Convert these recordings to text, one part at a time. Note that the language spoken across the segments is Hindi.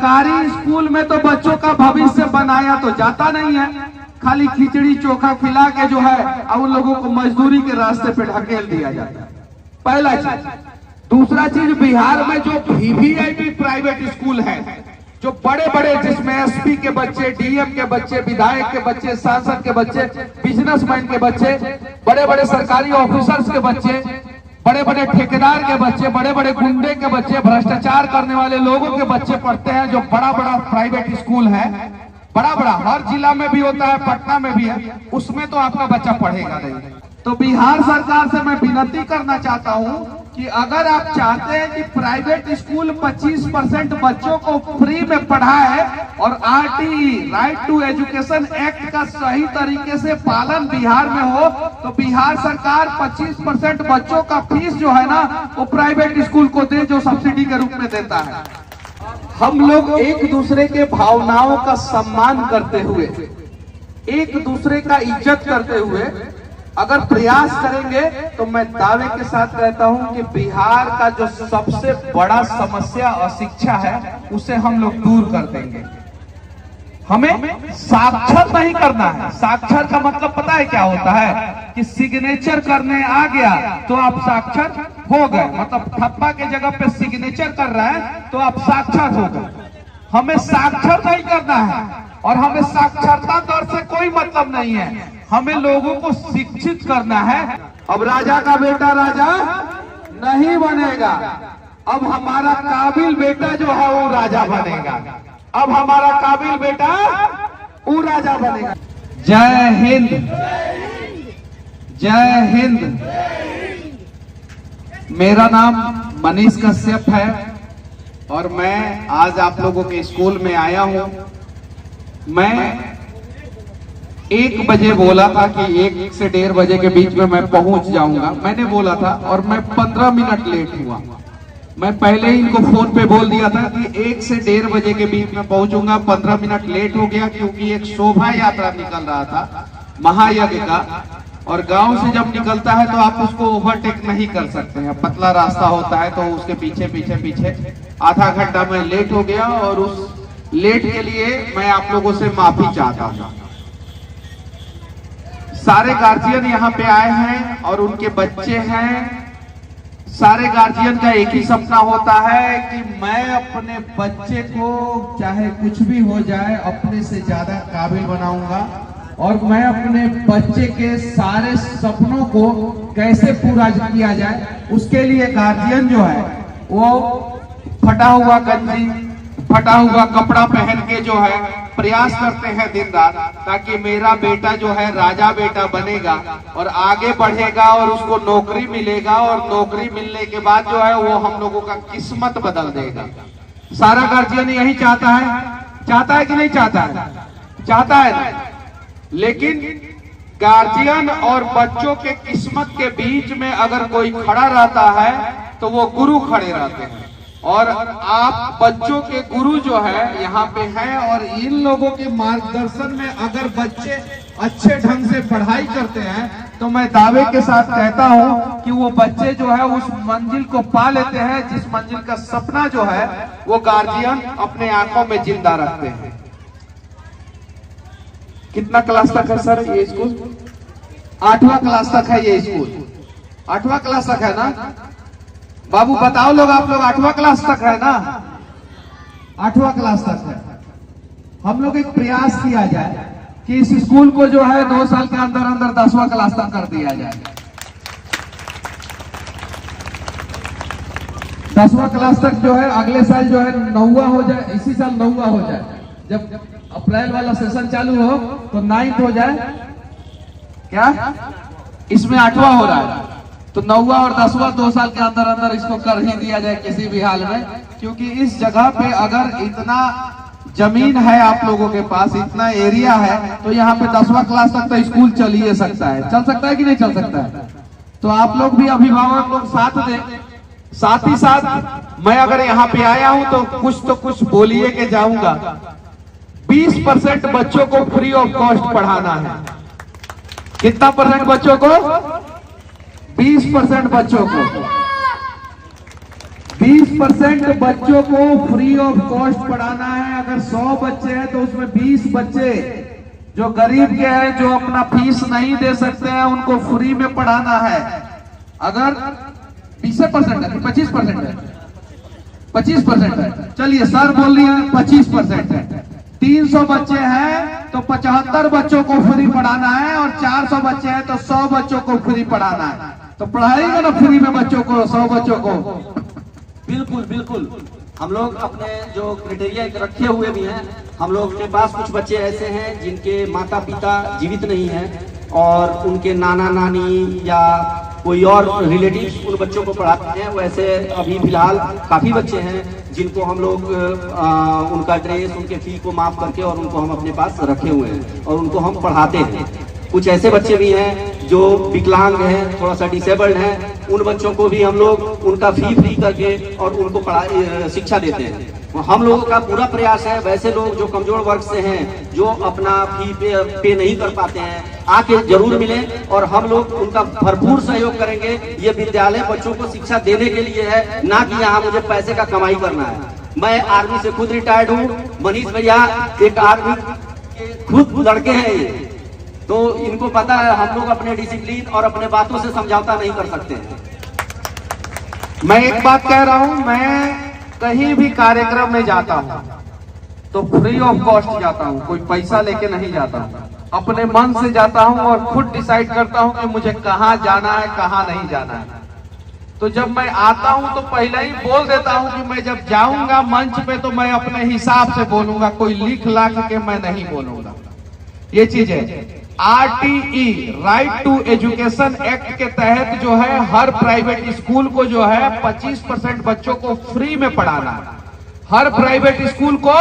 सरकारी स्कूल में तो बच्चों का भविष्य बनाया तो जाता नहीं है, खाली खिचड़ी चोखा खिला के जो है अब उन लोगों को मजदूरी के रास्ते पे ढकेल दिया जाता है। पहला चीज। दूसरा चीज, बिहार में जो वीवीआईपी प्राइवेट स्कूल है, जो बड़े बड़े, जिसमें एसपी के बच्चे, डीएम के बच्चे, विधायक के बच्चे, सांसद के बच्चे, बिजनेसमैन के बच्चे, बड़े बड़े सरकारी ऑफिसर्स के बच्चे, बड़े बड़े ठेकेदार के बच्चे, बड़े बड़े गुंडे के बच्चे, भ्रष्टाचार करने वाले लोगों के बच्चे पढ़ते हैं। जो बड़ा बड़ा प्राइवेट स्कूल है, बड़ा बड़ा हर जिला में भी होता है, पटना में भी है, उसमें तो आपका बच्चा पढ़ेगा नहीं। तो बिहार सरकार से मैं विनती करना चाहता हूं कि अगर आप चाहते हैं कि प्राइवेट स्कूल 25% बच्चों को फ्री में पढ़ाए और RTE, right to education act का सही तरीके से पालन बिहार में हो, तो बिहार सरकार 25% बच्चों का फीस जो है ना वो प्राइवेट स्कूल को दे, जो सब्सिडी के रूप में देता है। हम लोग एक दूसरे के भावनाओं का सम्मान करते हुए, एक दूसरे का इज्जत करते हुए अगर प्रयास करेंगे तो मैं दावे के साथ कहता हूं कि बिहार का जो सबसे बड़ा समस्या अशिक्षा है उसे हम लोग दूर कर देंगे। हमें साक्षर नहीं करना है। साक्षर का मतलब पता है क्या होता है? कि सिग्नेचर करने आ गया तो आप साक्षर हो गए, मतलब ठप्पा के जगह पे सिग्नेचर कर रहा है तो आप साक्षर हो गए। हमें साक्षर नहीं करना है और हमें साक्षरता दर से कोई मतलब नहीं है। हमें लोगों को शिक्षित करना है। अब राजा का बेटा राजा नहीं बनेगा, अब हमारा काबिल बेटा जो है वो राजा बनेगा। अब हमारा काबिल बेटा वो राजा बनेगा। जय हिंद, जय हिंद। मेरा नाम मनीष कश्यप है और मैं आज आप लोगों के स्कूल में आया हूं। मैं 1 बजे बोला था कि 1 से 1:30 बजे के बीच में मैं पहुंच जाऊंगा, मैंने बोला था, और मैं 15 मिनट लेट हुआ। मैं पहले ही इनको फोन पे बोल दिया था कि 1 से 1:30 बजे के बीच में पहुंचूंगा। 15 मिनट लेट हो गया क्योंकि एक शोभा यात्रा निकल रहा था महायज्ञ का, और गांव से जब निकलता है तो आप उसको ओवरटेक नहीं कर सकते हैं, पतला रास्ता होता है, तो उसके पीछे पीछे पीछे आधा घंटा में लेट हो गया। और उस लेट के लिए मैं आप लोगों से माफी चाहता हूं। सारे गार्जियन यहाँ पे आए हैं और उनके बच्चे हैं। सारे गार्जियन का एक ही सपना होता है कि मैं अपने बच्चे को चाहे कुछ भी हो जाए अपने से ज्यादा काबिल बनाऊंगा, और मैं अपने बच्चे के सारे सपनों को कैसे पूरा किया जाए उसके लिए गार्जियन जो है वो फटा हुआ गंजी, फटा हुआ कपड़ा पहन के जो है प्रयास करते हैं दिन रात, ताकि मेरा बेटा जो है राजा बेटा बनेगा और आगे बढ़ेगा और उसको नौकरी मिलेगा, और नौकरी मिलने के बाद जो है वो हम लोगों का किस्मत बदल देगा। सारा गार्जियन यही चाहता है कि नहीं चाहता है? चाहता है। लेकिन गार्जियन और बच्चों के किस्मत के बीच में अगर कोई खड़ा रहता है तो वो गुरु खड़े रहते हैं, और आप बच्चों के गुरु जो है यहाँ पे हैं। और इन लोगों के मार्गदर्शन में अगर बच्चे अच्छे ढंग से पढ़ाई करते हैं तो मैं दावे के साथ कहता हूँ कि वो बच्चे जो है उस मंजिल को पा लेते हैं जिस मंजिल का सपना जो है वो गार्जियन अपने आंखों में जिंदा रखते हैं। कितना क्लास तक है सर ये स्कूल? 8वां क्लास तक है ये स्कूल। 8वां क्लास तक है ना बाबू? बताओ लोग, आप लोग 8वां क्लास तक है ना? 8वां क्लास तक है। हम लोग एक प्रयास किया जाए कि इस स्कूल को जो है 2 साल के अंदर अंदर 10वां क्लास तक कर दिया जाए। 10वां क्लास तक जो है अगले साल जो है 9वां हो जाए, इसी साल 9वां हो जाए। जब अप्रैल वाला सेशन चालू हो तो 9th हो जाए। क्या इसमें 8वां हो रहा है तो 9वां और 10वां 2 साल के अंदर अंदर इसको कर ही दिया जाए किसी भी हाल में, क्योंकि इस जगह पे अगर इतना जमीन है आप लोगों के पास, इतना एरिया है, तो यहाँ पे 10वां क्लास तक तो स्कूल चल ही सकता है। चल सकता है कि नहीं चल सकता है? तो आप लोग भी अभिभावक लोग साथ दें। साथ ही साथ मैं अगर यहाँ पे आया हूँ तो कुछ बोलिए के जाऊंगा। 20% बच्चों को फ्री ऑफ कॉस्ट पढ़ाना है। कितना परसेंट बच्चों को? 20% बच्चों को 20% बच्चों को फ्री ऑफ कॉस्ट पढ़ाना है। अगर 100 बच्चे हैं तो उसमें 20 बच्चे जो गरीब के हैं, जो अपना फीस नहीं दे सकते हैं, उनको फ्री में पढ़ाना है। अगर 20% है, 25% है, 25% है, चलिए सर बोल रही है 25% है। 300 बच्चे हैं तो 75 बच्चों को फ्री पढ़ाना है, और 400 बच्चे हैं तो 100 बच्चों को फ्री पढ़ाना है। तो पढ़ाएगा ना फ्री में बच्चों को, 100 बच्चों को? बिल्कुल बिल्कुल। हम लोग अपने जो क्राइटेरिया रखे हुए भी हैं, हम लोग के पास कुछ बच्चे ऐसे हैं जिनके माता पिता जीवित नहीं हैं, और उनके नाना नानी या कोई और रिलेटिव्स उन बच्चों को पढ़ाते हैं। वैसे अभी फिलहाल काफ़ी बच्चे हैं जिनको हम लोग उनका ड्रेस, उनके फी को माफ़ करके और उनको हम अपने पास रखे हुए हैं और उनको हम पढ़ाते हैं। कुछ ऐसे बच्चे भी हैं जो विकलांग हैं, थोड़ा सा डिसेबल्ड हैं, उन बच्चों को भी हम लोग उनका फी फ्री करके और उनको शिक्षा देते हैं। हम लोगों का पूरा प्रयास है वैसे लोग जो कमजोर वर्ग से हैं, जो अपना फी पे नहीं कर पाते हैं, आके जरूर मिलें और हम लोग उनका भरपूर सहयोग करेंगे। ये विद्यालय बच्चों को शिक्षा देने के लिए है, ना कि यहाँ मुझे पैसे का कमाई करना है। मैं आर्मी से खुद रिटायर्ड हूँ, मनीष भैया एक आर्मी के खुद लड़के हैं ये, तो इनको पता है हम लोग अपने डिसिप्लिन और अपने बातों से समझौता नहीं कर सकते हैं। मैं एक बात कह रहा हूं, मैं कहीं भी कार्यक्रम में जाता हूं तो फ्री ऑफ कॉस्ट जाता हूं, कोई पैसा लेके नहीं जाता हूं। अपने मन से जाता हूं और खुद डिसाइड करता हूं कि मुझे कहां जाना है, कहां नहीं जाना है। तो जब मैं आता हूं तो पहले ही बोल देता हूं कि मैं जब जाऊंगा मंच पे तो मैं अपने हिसाब से बोलूंगा, कोई लिख लाख के मैं नहीं बोलूंगा। ये चीज है। RTE right to education act के तहत जो है हर प्राइवेट स्कूल को जो है 25% बच्चों को फ्री में पढ़ाना है। हर प्राइवेट स्कूल को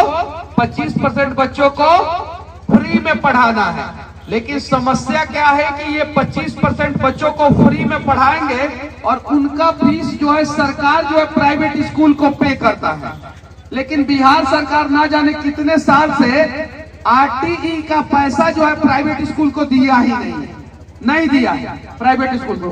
25% बच्चों को फ्री में पढ़ाना है। लेकिन समस्या क्या है कि ये 25% बच्चों को फ्री में पढ़ाएंगे और उनका फीस जो है सरकार जो है प्राइवेट स्कूल को पे करता है। लेकिन बिहार सरकार ना जाने कितने साल से RTE का पैसा जो है प्राइवेट स्कूल को दिया ही नहीं दिया है प्राइवेट स्कूल को।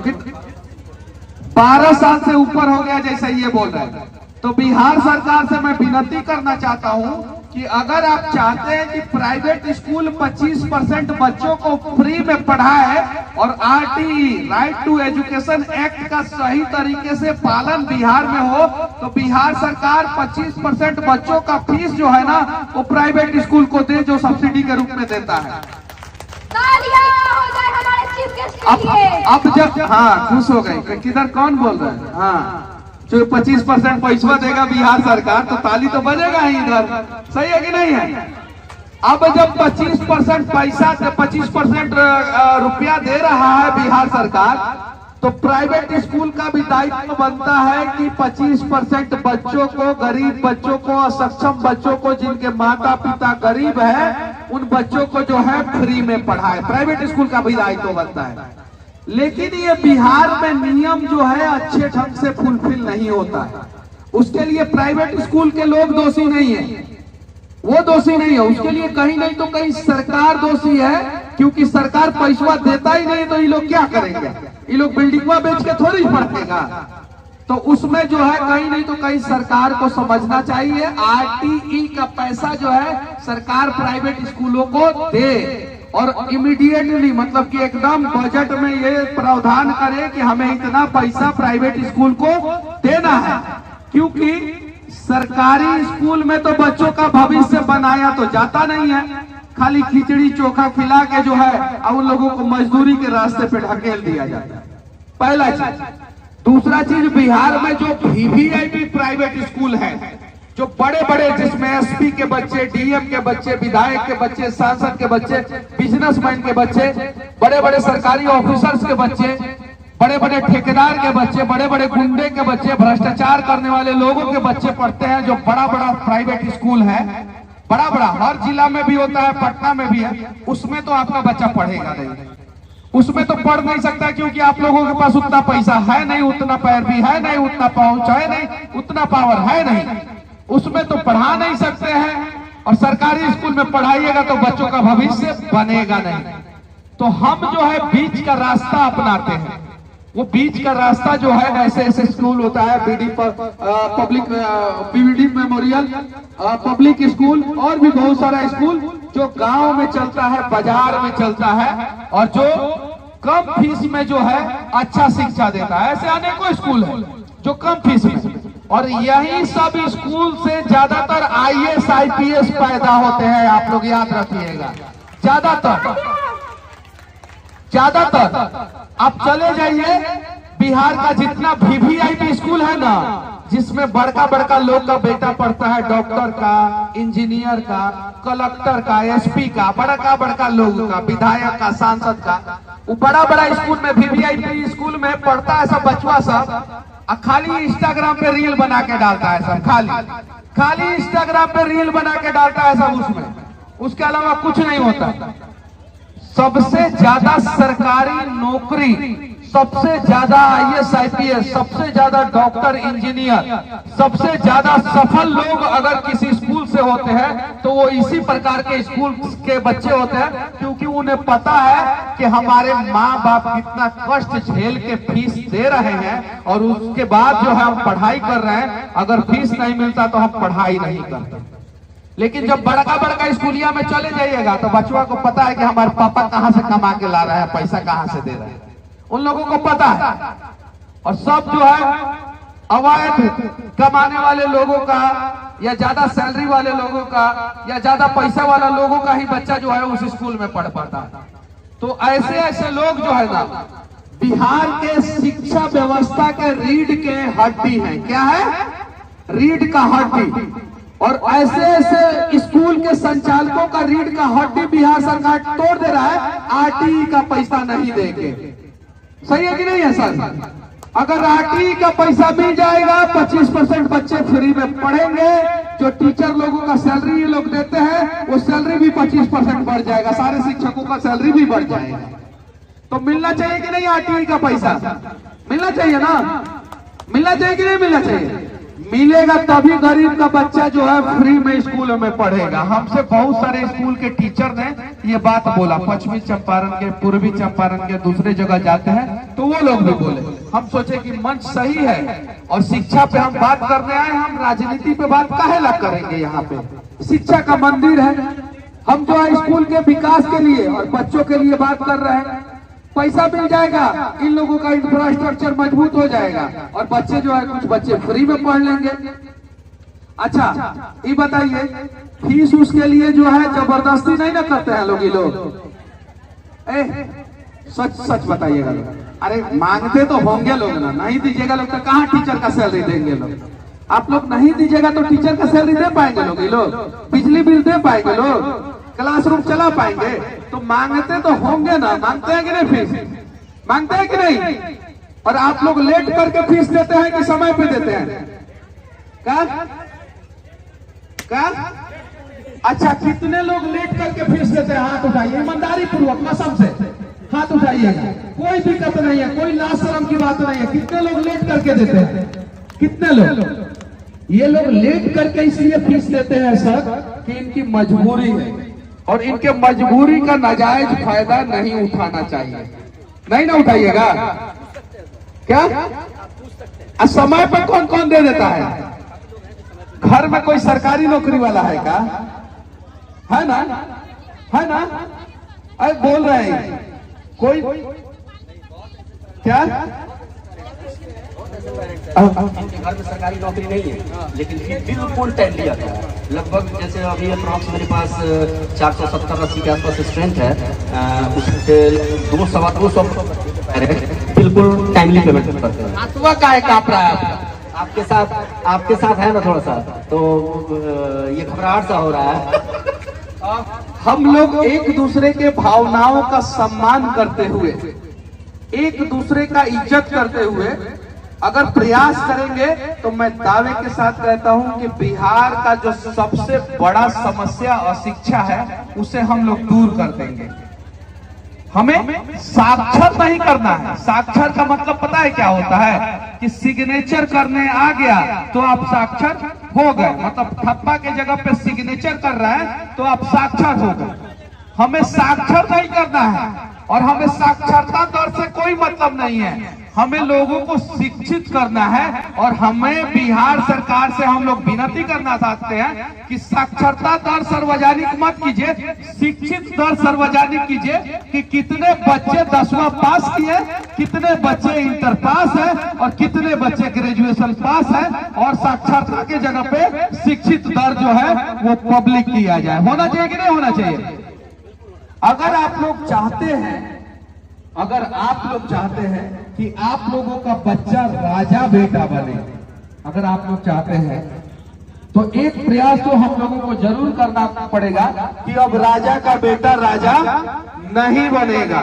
12 साल से ऊपर हो गया जैसा ये बोल रहे हैं। तो बिहार सरकार से मैं विनती करना चाहता हूं कि अगर आप चाहते हैं कि प्राइवेट स्कूल 25% बच्चों को फ्री में पढ़ाए और RTE right to education act का सही तरीके से पालन बिहार में हो, तो बिहार सरकार 25% बच्चों का फीस जो है ना वो प्राइवेट स्कूल को दे, जो सब्सिडी के रूप में देता है। हो जाए हमारे चीफ गेस्ट के लिए। अब जब हाँ खुश हो गए, किधर कौन बोल रहा है? हाँ, जो 25% पैसा देगा बिहार सरकार तो ताली तो बजेगा ही इधर, सही है कि नहीं है? अब जब 25% पैसा से 25% रुपया दे रहा है बिहार सरकार, तो प्राइवेट स्कूल का भी दायित्व बनता है कि 25% बच्चों को, गरीब बच्चों को, असक्षम बच्चों को, जिनके माता पिता गरीब है, उन बच्चों को जो है फ्री में पढ़ाए। प्राइवेट स्कूल का भी दायित्व बनता है। लेकिन ये बिहार में नियम जो है अच्छे ढंग से फुलफिल नहीं होता है। उसके लिए प्राइवेट स्कूल के लोग दोषी नहीं है, वो दोषी नहीं है। उसके लिए कहीं नहीं तो कहीं सरकार दोषी है, क्योंकि सरकार पैसा देता ही नहीं तो ये लोग क्या करेंगे? ये लोग बिल्डिंगवा बेच के थोड़ी पढ़ेगा। तो उसमें जो है कहीं नहीं तो कहीं सरकार को समझना चाहिए, RTE का पैसा जो है सरकार प्राइवेट स्कूलों को दे और इमीडिएटली, मतलब कि एकदम बजट में ये प्रावधान करे कि हमें इतना पैसा प्राइवेट स्कूल को देना है। क्योंकि सरकारी स्कूल में तो बच्चों का भविष्य बनाया तो जाता नहीं है, खाली खिचड़ी चोखा खिला के जो है अब उन लोगों को मजदूरी के रास्ते पे ढकेल दिया जाता है। पहला चीज। दूसरा चीज, बिहार में जो VVIP प्राइवेट स्कूल है, जो बड़े बड़े, जिसमें SP के बच्चे, DM के बच्चे, विधायक के बच्चे, सांसद के बच्चे, बिजनेसमैन के बच्चे, बड़े बड़े सरकारी ऑफिसर्स के बच्चे, बड़े बड़े ठेकेदार के बच्चे, बड़े बड़े गुंडे के बच्चे, भ्रष्टाचार करने वाले लोगों के बच्चे पढ़ते हैं। जो बड़ा बड़ा प्राइवेट स्कूल है, बड़ा बड़ा हर जिला में भी होता है, पटना में भी है, उसमें तो आपका बच्चा पढ़ेगा नहीं, उसमें तो पढ़ नहीं सकता, क्योंकि आप लोगों के पास उतना पैसा है नहीं, उतना पैरवी है नहीं, उतना पहुंच है नहीं, उतना पावर है नहीं, उसमें तो पढ़ा नहीं सकते हैं। और सरकारी स्कूल में पढ़ाइएगा तो बच्चों का भविष्य बनेगा नहीं। तो हम जो है बीच का रास्ता अपनाते हैं। वो बीच का रास्ता जो है, ऐसे ऐसे स्कूल होता है, BD public BD memorial public school और भी बहुत सारा स्कूल जो गांव में चलता है, बाजार में चलता है और जो कम फीस में जो है अच्छा शिक्षा देता है। ऐसे अनेकों स्कूल है जो कम फीस में, और यही सब स्कूल से ज्यादातर IAS IPS पैदा होते हैं। आप लोग याद रखिएगा, ज्यादातर आप चले जाइए बिहार का जितना VVIP स्कूल है ना, जिसमें बड़का बड़का लोग का बेटा पढ़ता है, डॉक्टर का, इंजीनियर का, कलेक्टर का, SP का, बड़का बड़का लोग का, विधायक का, सांसद का, वो बड़ा बड़ा स्कूल में VVIP स्कूल में पढ़ता है सब बचवा सब, खाली इंस्टाग्राम पे रील बना के डालता है सब, खाली इंस्टाग्राम पे रील बना के डालता है सब उसमें, उसके अलावा कुछ नहीं होता। सबसे ज्यादा सरकारी नौकरी, सबसे ज्यादा IAS IPS, सबसे ज्यादा डॉक्टर इंजीनियर, सबसे ज्यादा सफल लोग अगर किसी स्कूल से होते हैं तो वो इसी प्रकार के स्कूल के बच्चे होते हैं, क्योंकि उन्हें पता है कि हमारे माँ बाप कितना कष्ट झेल के फीस दे रहे हैं और उसके बाद जो है हम पढ़ाई कर रहे हैं, अगर फीस नहीं मिलता तो हम पढ़ाई नहीं करते। लेकिन जब बड़का बड़का स्कूलिया में चले जाइएगा तो बचवा को पता है कि हमारे पापा कहाँ से कमा के ला रहे हैं, पैसा कहाँ से दे रहे हैं, उन लोगों को पता है। और सब जो है अवैध कमाने वाले लोगों का या ज्यादा सैलरी वाले लोगों का या ज्यादा पैसा वाला लोगों का ही बच्चा जो है उस स्कूल में पढ़ पाता है। तो ऐसे ऐसे लोग जो है ना बिहार के शिक्षा व्यवस्था के रीढ़ के हड्डी है। क्या है? रीढ़ का हड्डी। और ऐसे ऐसे स्कूल के संचालकों का रीढ़ का हड्डी बिहार सरकार तोड़ दे रहा है RTE का पैसा नहीं देके। सही है कि नहीं है सर? अगर RTE का पैसा मिल जाएगा 25% बच्चे फ्री में पढ़ेंगे। जो टीचर लोगों का सैलरी ये लोग देते हैं वो सैलरी भी 25% बढ़ जाएगा, सारे शिक्षकों का सैलरी भी बढ़ जाएगा। तो मिलना चाहिए कि नहीं RTE का पैसा? मिलना चाहिए ना? मिलना चाहिए कि नहीं मिलना चाहिए? मिलेगा तभी गरीब का बच्चा जो है फ्री में स्कूलों में पढ़ेगा। हमसे बहुत सारे स्कूल के टीचर ने ये बात बोला, पश्चिमी चंपारण के, पूर्वी चंपारण के, दूसरे जगह जाते हैं तो वो लोग भी बोले। हम सोचे कि मंच सही है और शिक्षा पे हम बात करने आए, हम राजनीति पे बात काहे ला करेंगे? यहाँ पे शिक्षा का मंदिर है, हम जो है स्कूल के विकास के लिए और बच्चों के लिए बात कर रहे हैं। पैसा मिल जाएगा, इन लोगों का इंफ्रास्ट्रक्चर मजबूत हो जाएगा और बच्चे जो है कुछ बच्चे फ्री में पढ़ लेंगे। अच्छा ये बताइए, फीस उसके लिए जो है जबरदस्ती नहीं ना करते हैं लोग? ये लोग सच सच बताइएगा लोग। अरे मांगते तो होंगे लोग ना, नहीं दीजिएगा लोग तो कहाँ टीचर का सैलरी देंगे लोग? आप लोग नहीं दीजिएगा तो टीचर का सैलरी दे पाएंगे लोग? ये लोग बिजली बिल दे पाएंगे लोग? क्लासरूम चला पाएंगे? तो मांगते तो होंगे ना। मांगते हैं कि नहीं? फीस मांगते हैं कि नहीं? और आप लोग लेट करके फीस देते हैं कि समय पे देते हैं? क्या? अच्छा कितने लोग लेट करके फीस देते हैं? हाथ उठाइए ईमानदारी पूर्वक, कसम से हाथ उठाइएगा। कोई दिक्कत नहीं है, कोई लाज शर्म की बात नहीं है। कितने लोग लेट करके देते हैं? कितने लोग? ये लोग लेट करके इसलिए फीस देते हैं सर कि इनकी मजबूरी है और इनके मजबूरी का नाजायज फायदा नहीं उठाना चाहिए। नहीं ना उठाइएगा क्या? समय पर कौन कौन दे देता है? घर में कोई सरकारी नौकरी वाला है क्या? है ना? है ना? अरे बोल रहे हैं कोई क्या? घर में सरकारी नौकरी नहीं है लेकिन बिल्कुल टाइमली आता है। लगभग जैसे अभी अप्रॉक्स मेरे पास 470-80 के आसपास स्ट्रेंथ है, उससे 200 बिल्कुल टाइमली पेमेंट करते हैं। आत्मा का कांप रहा है आपके साथ है ना थोड़ा सा, तो ये घबराहट सा हो रहा है। हम लोग एक दूसरे के भावनाओं का सम्मान करते हुए, एक दूसरे का इज्जत करते हुए अगर प्रयास करेंगे तो मैं दावे के साथ कहता हूं कि बिहार का जो सबसे बड़ा समस्या अशिक्षा है उसे हम लोग दूर कर देंगे। हमें साक्षर नहीं करना है। साक्षर का मतलब पता है क्या होता है? कि सिग्नेचर करने आ गया तो आप साक्षर हो गए। मतलब ठप्पा के जगह पे सिग्नेचर कर रहा है तो आप साक्षर हो गए। हमें साक्षर नहीं करना है और हमें साक्षरता दर से कोई मतलब नहीं है। हमें लोगों को शिक्षित करना है और हमें बिहार सरकार से हम लोग विनती करना चाहते हैं कि साक्षरता दर सार्वजनिक मत कीजिए, शिक्षित दर सार्वजनिक कीजिए कि कितने बच्चे 10वां पास किए, कितने बच्चे इंटर पास है और कितने बच्चे ग्रेजुएशन पास है, और साक्षरता के जगह पे शिक्षित दर जो है वो पब्लिक किया जाए। होना चाहिए कि नहीं होना चाहिए? अगर आप लोग चाहते हैं, अगर आप लोग चाहते हैं कि आप लोगों का बच्चा राजा बेटा बने, अगर आप लोग चाहते हैं तो एक प्रयास तो हम लोगों को जरूर करना पड़ेगा कि अब राजा का बेटा राजा नहीं बनेगा,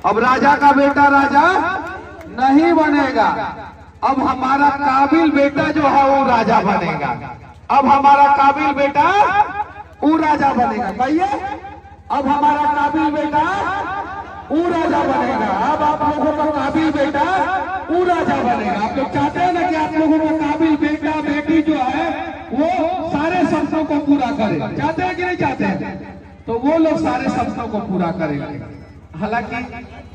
अब राजा का बेटा राजा नहीं बनेगा। अब हमारा काबिल बेटा जो है वो राजा बनेगा, अब हमारा काबिल बेटा वो राजा बनेगा। कहिए, अब हमारा काबिल बेटा वो राजा बनेगा। अब आप लोगों का काबिल बेटा वो राजा बनेगा। आप लोग चाहते हैं ना कि आप लोगों का काबिल बेटा बेटी जो है वो सारे सपनों को पूरा करे? चाहते हैं कि नहीं चाहते हैं? तो वो लोग सारे सपनों को पूरा करेंगे। हालांकि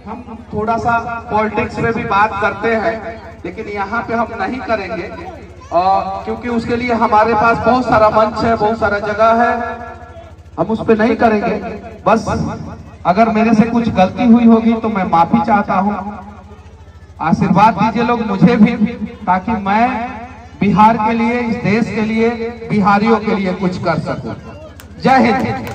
हम थोड़ा सा पॉलिटिक्स में भी बात करते हैं, लेकिन यहाँ पे हम नहीं करेंगे क्योंकि उसके लिए हमारे पास बहुत सारा मंच है, बहुत सारा जगह है, हम उस पे नहीं करेंगे। बस अगर मेरे से कुछ गलती हुई होगी तो मैं माफी चाहता हूँ। आशीर्वाद दीजिए लोग मुझे भी, ताकि मैं बिहार के लिए, इस देश के लिए, बिहारियों के लिए कुछ कर सकूं। जय हिंद।